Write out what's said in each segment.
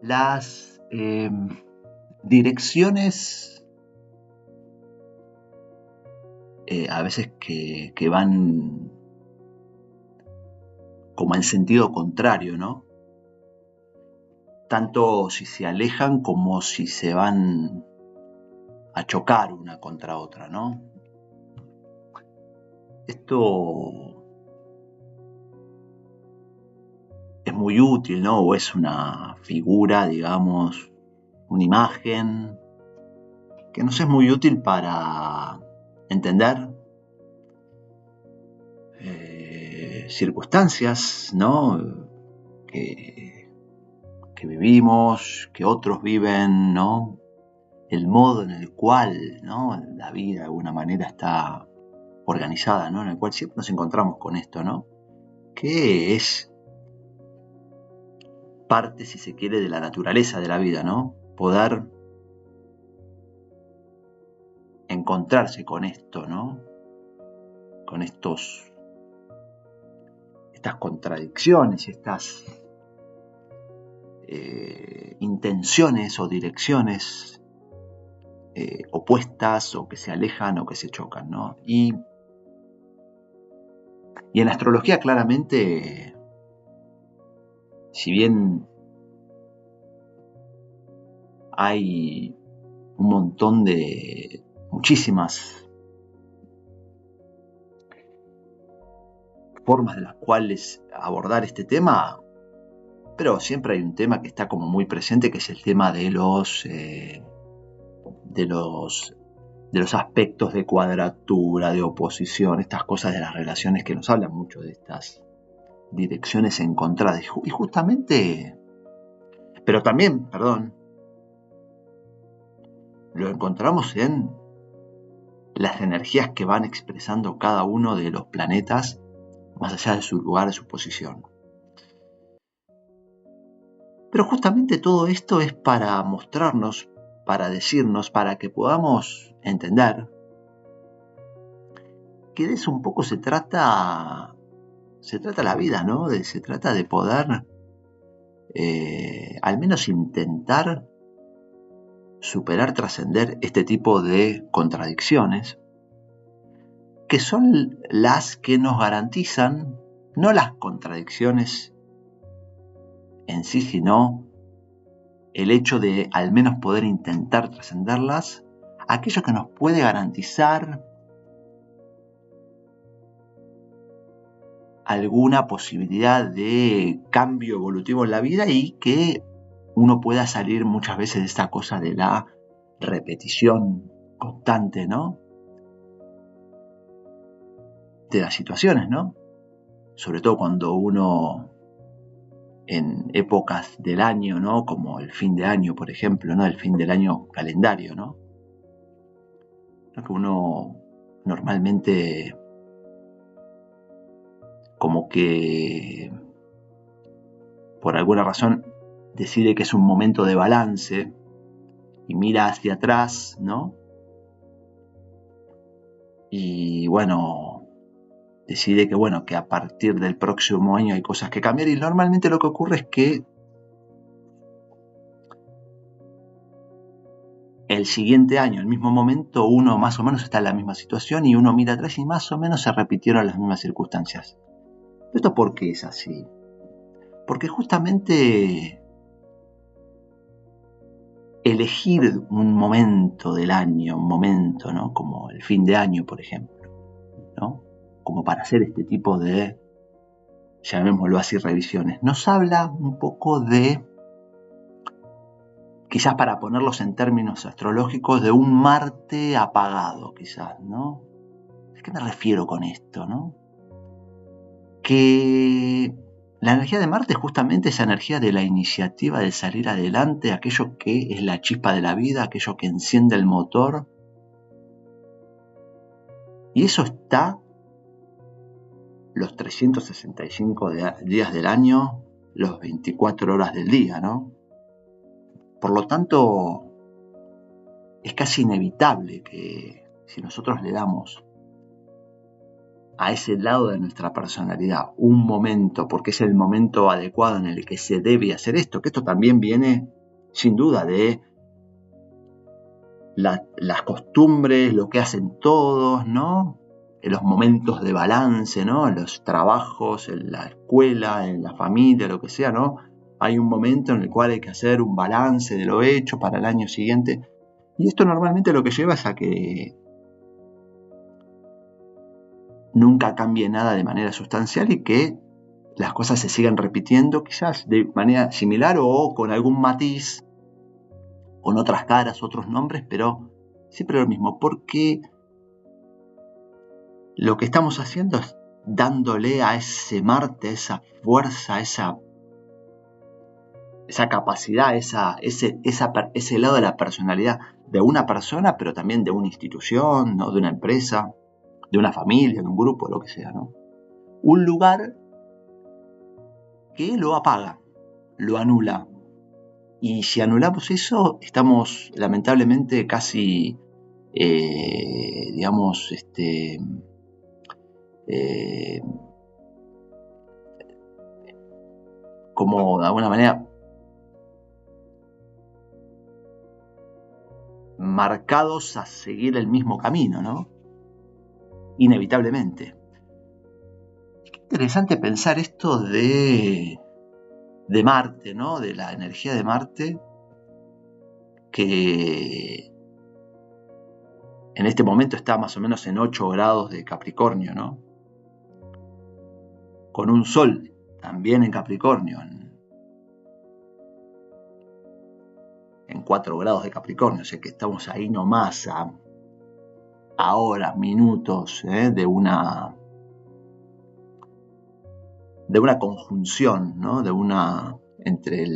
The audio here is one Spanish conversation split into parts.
Las direcciones a veces que van como en sentido contrario, ¿no? Tanto si se alejan como si se van a chocar una contra otra, ¿no? Esto es muy útil, ¿no? O es una figura, digamos, una imagen que nos es muy útil para entender circunstancias, ¿no? Que vivimos, que otros viven, ¿no? El modo en el cual, ¿no? La vida de alguna manera está organizada, ¿no? En el cual siempre nos encontramos con esto, ¿no? Que es parte, si se quiere, de la naturaleza de la vida, ¿no? Poder encontrarse con esto, ¿no? Con estas contradicciones y estas intenciones o direcciones opuestas o que se alejan o que se chocan, ¿no? Y en la astrología claramente, si bien hay un montón de muchísimas formas de las cuales abordar este tema, pero siempre hay un tema que está como muy presente, que es el tema de los aspectos de cuadratura, de oposición, estas cosas de las relaciones que nos hablan mucho de estas direcciones encontradas. Y justamente, pero también, lo encontramos en las energías que van expresando cada uno de los planetas más allá de su lugar, de su posición. Pero justamente todo esto es para mostrarnos, para decirnos, para que podamos entender que de eso un poco se trata la vida, ¿no? Se trata de poder al menos intentar superar, trascender este tipo de contradicciones, que son las que nos garantizan, no las contradicciones en sí, sino el hecho de al menos poder intentar trascenderlas, aquello que nos puede garantizar alguna posibilidad de cambio evolutivo en la vida y que uno pueda salir muchas veces de esta cosa de la repetición constante, ¿no? De las situaciones, ¿no? Sobre todo cuando uno en épocas del año, ¿no? Como el fin de año, por ejemplo, ¿no? El fin del año calendario, ¿no? Que uno normalmente como que por alguna razón decide que es un momento de balance y mira hacia atrás, ¿no? Y bueno, decide que a partir del próximo año hay cosas que cambiar, y normalmente lo que ocurre es que el siguiente año, el mismo momento, uno más o menos está en la misma situación y uno mira atrás y más o menos se repitieron las mismas circunstancias. ¿Esto por qué es así? Porque justamente elegir un momento del año, un momento, ¿no? Como el fin de año, por ejemplo, ¿no? Como para hacer este tipo de, llamémoslo así, revisiones, nos habla un poco de, quizás para ponerlos en términos astrológicos, de un Marte apagado, quizás, ¿no? ¿A qué me refiero con esto, no? Que la energía de Marte es justamente esa energía de la iniciativa, de salir adelante, aquello que es la chispa de la vida, aquello que enciende el motor. Y eso está los 365 días del año, los 24 horas del día, ¿no? Por lo tanto, es casi inevitable que si nosotros le damos a ese lado de nuestra personalidad un momento, porque es el momento adecuado en el que se debe hacer esto, que esto también viene sin duda de las costumbres, lo que hacen todos, ¿no? En los momentos de balance, ¿no? En los trabajos, en la escuela, en la familia, lo que sea, ¿no? Hay un momento en el cual hay que hacer un balance de lo hecho para el año siguiente. Y esto normalmente lo que lleva es a que nunca cambie nada de manera sustancial y que las cosas se sigan repitiendo, quizás de manera similar o con algún matiz, con otras caras, otros nombres, pero siempre lo mismo, porque lo que estamos haciendo es dándole a ese Marte esa fuerza, esa capacidad, ese lado de la personalidad de una persona, pero también de una institución, ¿no? De una empresa, de una familia, de un grupo, lo que sea, ¿no? Un lugar que lo apaga, lo anula. Y si anulamos eso, estamos lamentablemente casi, como de alguna manera marcados a seguir el mismo camino, ¿no? Inevitablemente. Qué interesante pensar esto de Marte, ¿no? De la energía de Marte, que en este momento está más o menos en 8 grados de Capricornio, ¿no? Con un Sol también en Capricornio, en 4 grados de Capricornio, o sea que estamos ahí nomás a horas, minutos, de una conjunción, ¿no? Entre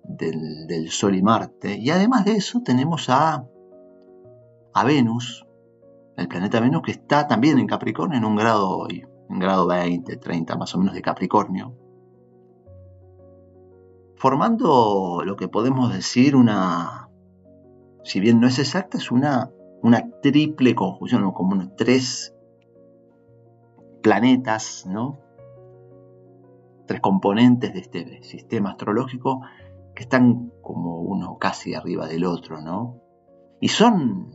del Sol y Marte. Y además de eso tenemos a Venus, el planeta Venus, que está también en Capricornio en un grado 20, 30 más o menos de Capricornio, formando lo que podemos decir si bien no es exacta, es una triple conjunción, ¿no? Como unos 3 planetas, ¿no? 3 componentes de este sistema astrológico que están como uno casi arriba del otro, ¿no? Y son,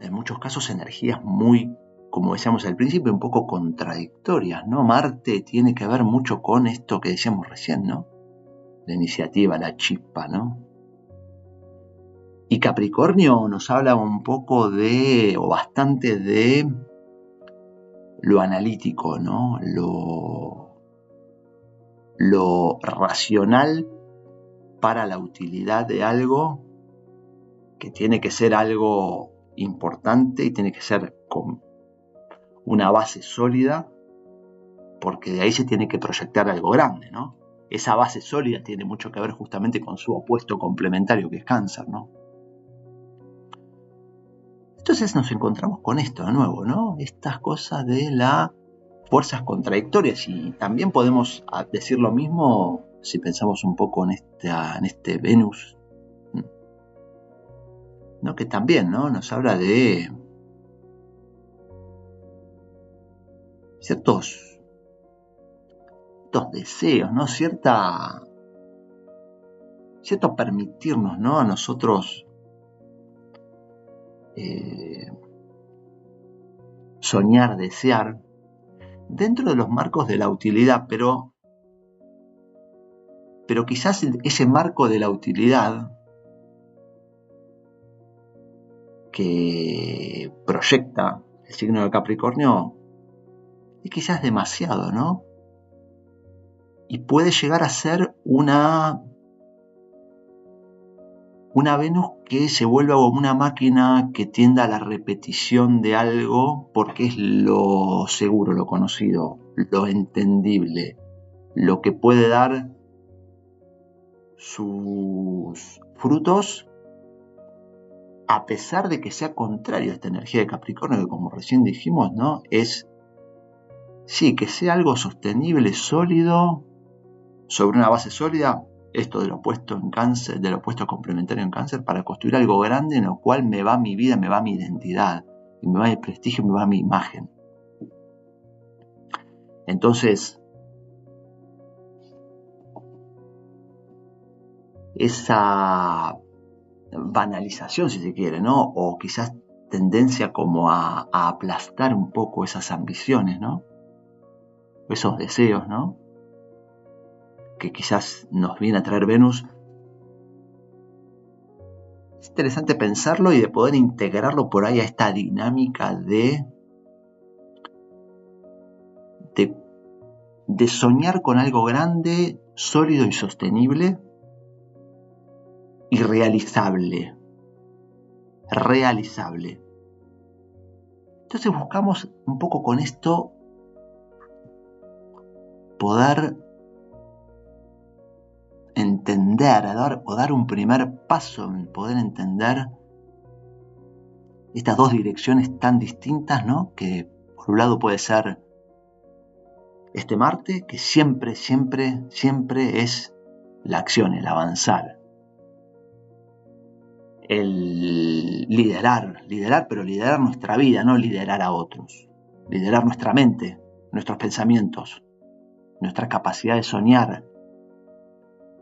en muchos casos, energías muy, como decíamos al principio, un poco contradictorias, ¿no? Marte tiene que ver mucho con esto que decíamos recién, ¿no? La iniciativa, la chispa, ¿no? Y Capricornio nos habla un poco o bastante de lo analítico, ¿no? Lo racional para la utilidad de algo que tiene que ser algo importante y tiene que ser con una base sólida, porque de ahí se tiene que proyectar algo grande, ¿no? Esa base sólida tiene mucho que ver justamente con su opuesto complementario, que es Cáncer, ¿no? Entonces nos encontramos con esto de nuevo, ¿no? Estas cosas de las fuerzas contradictorias, y también podemos decir lo mismo si pensamos un poco en este Venus, ¿no? Que también, ¿no? Nos habla de ciertos deseos, ¿no? Cierto permitirnos, ¿no? A nosotros soñar, desear, dentro de los marcos de la utilidad, pero quizás ese marco de la utilidad que proyecta el signo de Capricornio es quizás demasiado, ¿no? Y puede llegar a ser una Venus que se vuelva como una máquina que tienda a la repetición de algo porque es lo seguro, lo conocido, lo entendible, lo que puede dar sus frutos a pesar de que sea contrario a esta energía de Capricornio, que como recién dijimos, ¿no? Es Sí, que sea algo sostenible, sólido, sobre una base sólida, esto del opuesto en cáncer, del opuesto complementario en cáncer, para construir algo grande en lo cual me va mi vida, me va mi identidad, y me va mi prestigio, me va mi imagen. Entonces, esa banalización, si se quiere, ¿no? O quizás tendencia como a aplastar un poco esas ambiciones, ¿no? Esos deseos, ¿no? Que quizás nos viene a traer Venus. Es interesante pensarlo y de poder integrarlo por ahí a esta dinámica de soñar con algo grande, sólido y sostenible y realizable. Entonces buscamos un poco con esto poder entender o dar un primer paso en poder entender estas dos direcciones tan distintas, ¿no? Que por un lado puede ser este Marte, que siempre es la acción, el avanzar, el liderar, pero liderar nuestra vida, no liderar a otros, liderar nuestra mente, nuestros pensamientos, nuestra capacidad de soñar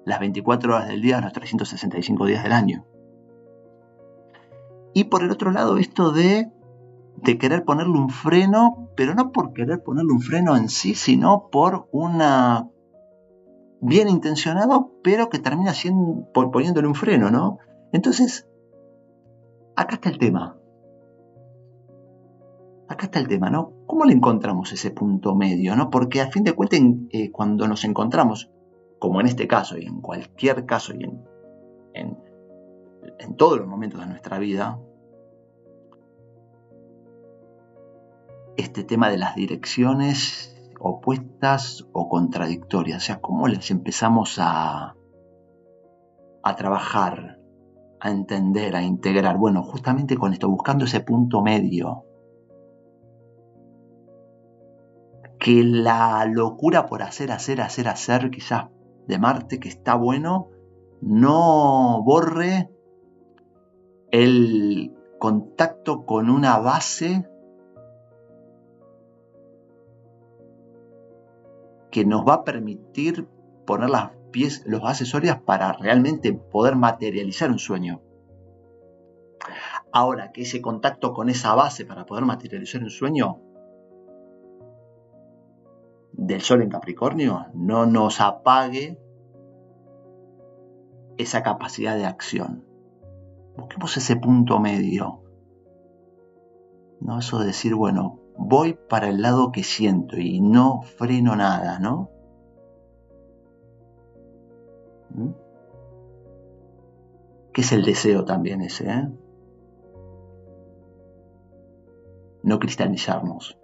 las 24 horas del día, los 365 días del año. Y por el otro lado, esto de querer ponerle un freno, pero no por querer ponerle un freno en sí, sino por una bien intencionado, pero que termina poniéndole un freno, ¿no? Entonces, acá está el tema, ¿no? ¿Cómo le encontramos ese punto medio, no? Porque a fin de cuentas, cuando nos encontramos, como en este caso y en cualquier caso y en todos los momentos de nuestra vida, este tema de las direcciones opuestas o contradictorias, o sea, cómo las empezamos a trabajar, a entender, a integrar. Bueno, justamente con esto, buscando ese punto medio. Que la locura por hacer, quizás de Marte, que está bueno, no borre el contacto con una base que nos va a permitir poner las bases sólidas para realmente poder materializar un sueño. Ahora, que ese contacto con esa base para poder materializar un sueño del Sol en Capricornio no nos apague esa capacidad de acción. Busquemos ese punto medio, ¿no? Eso de decir, bueno, voy para el lado que siento y no freno nada, ¿no? ¿Qué es el deseo también ese, eh? No cristalizarnos.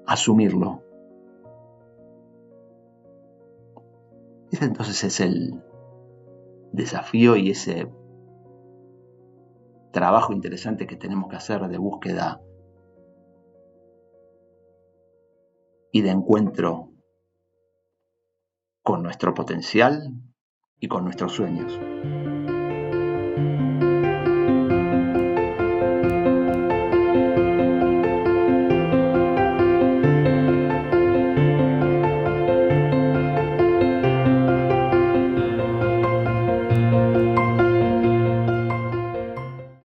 Asumirlo. Ese entonces es el desafío y ese trabajo interesante que tenemos que hacer de búsqueda y de encuentro con nuestro potencial y con nuestros sueños.